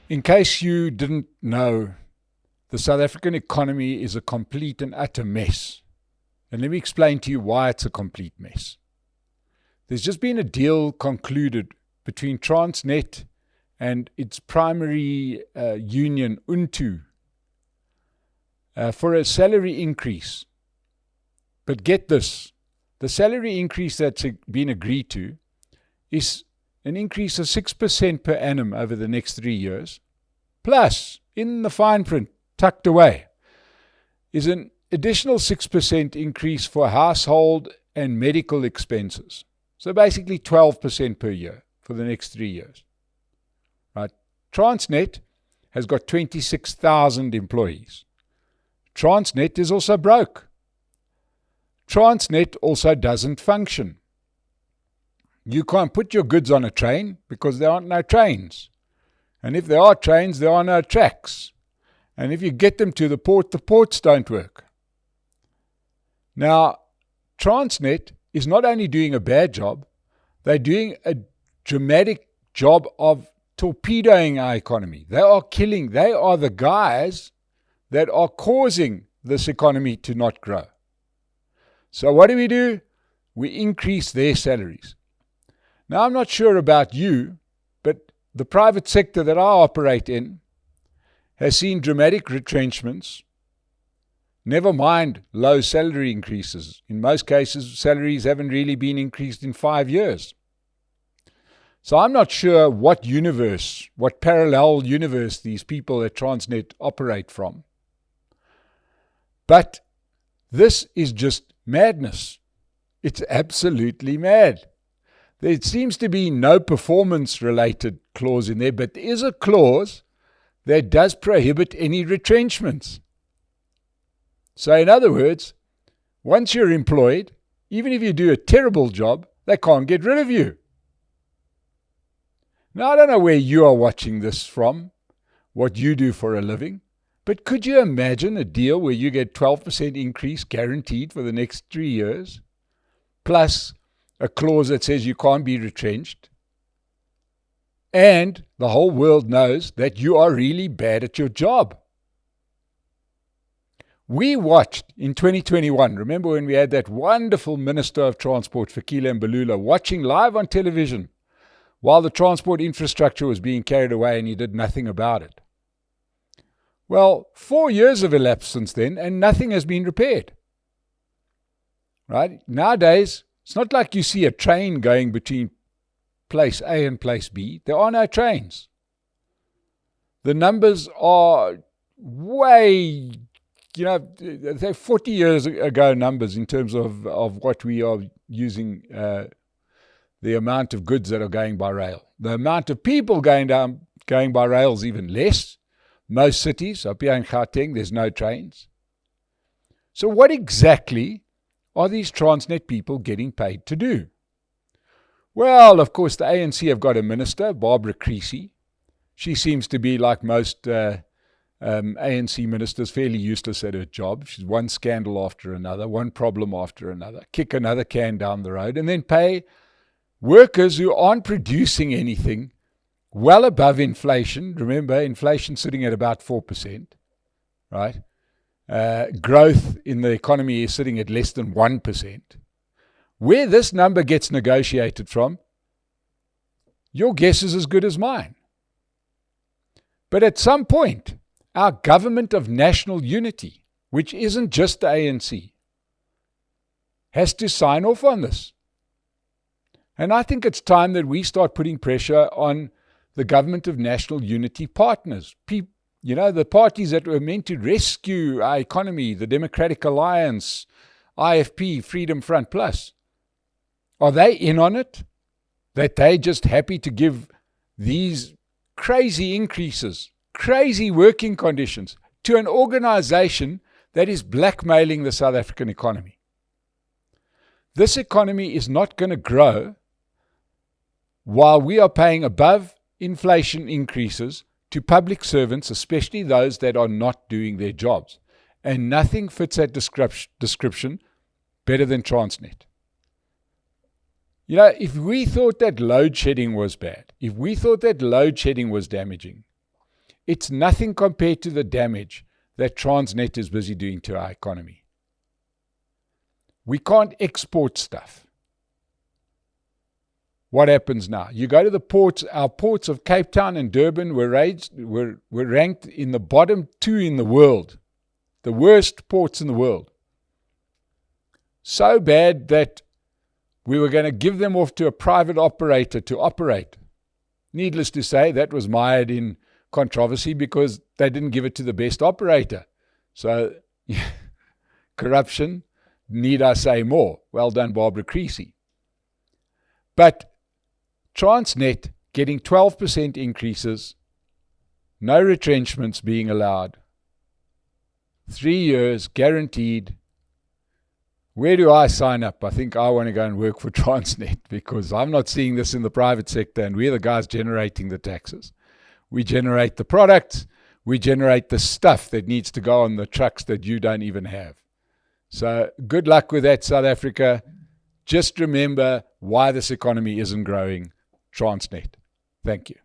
In case you didn't know, the South African economy is a complete and utter mess. And let me explain to you why it's a complete mess. There's just been a deal concluded between Transnet and its primary union, Untu, for a salary increase. But get this, the salary increase that's been agreed to is an increase of 6% per annum over the next 3 years, plus, in the fine print, tucked away, is an additional 6% increase for household and medical expenses. So basically 12% per year for the next 3 years. Right? Transnet has got 26,000 employees. Transnet is also broke. Transnet also doesn't function. You can't put your goods on a train because there aren't no trains. And if there are trains, there are no tracks. And if you get them to the ports don't work. Now, Transnet is not only doing a bad job, they're doing a dramatic job of torpedoing our economy. They are the guys that are causing this economy to not grow. So what do? We increase their salaries. Now, I'm not sure about you, but the private sector that I operate in has seen dramatic retrenchments, never mind low salary increases. In most cases, salaries haven't really been increased in 5 years. So I'm not sure what parallel universe these people at Transnet operate from. But this is just madness. It's absolutely mad. There seems to be no performance-related clause in there, but there is a clause that does prohibit any retrenchments. So in other words, once you're employed, even if you do a terrible job, they can't get rid of you. Now, I don't know where you are watching this from, what you do for a living, but could you imagine a deal where you get 12% increase guaranteed for the next 3 years, plus a clause that says you can't be retrenched, and the whole world knows that you are really bad at your job? We watched in 2021, remember when we had that wonderful Minister of Transport, Fikile Mbalula, watching live on television while the transport infrastructure was being carried away and he did nothing about it. Well, 4 years have elapsed since then and nothing has been repaired. Right? Nowadays, it's not like you see a train going between place A and place B. There are no trains. The numbers are way, they're 40 years ago numbers in terms of what we are using, the amount of goods that are going by rail. The amount of people going by rail is even less. Most cities, up here in Gauteng, there's no trains. So what exactly are these Transnet people getting paid to do? Well, of course, the ANC have got a minister, Barbara Creecy. She seems to be, like most ANC ministers, fairly useless at her job. She's one scandal after another, one problem after another, kick another can down the road, and then pay workers who aren't producing anything well above inflation. Remember, inflation sitting at about 4%, right? Growth in the economy is sitting at less than 1%. Where this number gets negotiated from, your guess is as good as mine. But at some point, our government of national unity, which isn't just the ANC, has to sign off on this. And I think it's time that we start putting pressure on the government of national unity partners. The parties that were meant to rescue our economy, the Democratic Alliance, IFP, Freedom Front Plus. Are they in on it? That they're just happy to give these crazy increases, crazy working conditions to an organization that is blackmailing the South African economy? This economy is not going to grow while we are paying above inflation increases to public servants, especially those that are not doing their jobs. And nothing fits that description better than Transnet. If we thought that load shedding was bad, if we thought that load shedding was damaging, It's nothing compared to the damage that Transnet is busy doing to our economy. We can't export stuff. What happens now? You go to the ports. Our ports of Cape Town and Durban were ranked in the bottom 2 in the world. The worst ports in the world. So bad that we were going to give them off to a private operator to operate. Needless to say, that was mired in controversy because they didn't give it to the best operator. So, corruption, need I say more? Well done, Barbara Creasy. But Transnet getting 12% increases, no retrenchments being allowed, 3 years guaranteed. Where do I sign up? I think I want to go and work for Transnet because I'm not seeing this in the private sector, and we're the guys generating the taxes. We generate the products, we generate the stuff that needs to go on the trucks that you don't even have. So good luck with that, South Africa. Just remember why this economy isn't growing. Transnet. Thank you.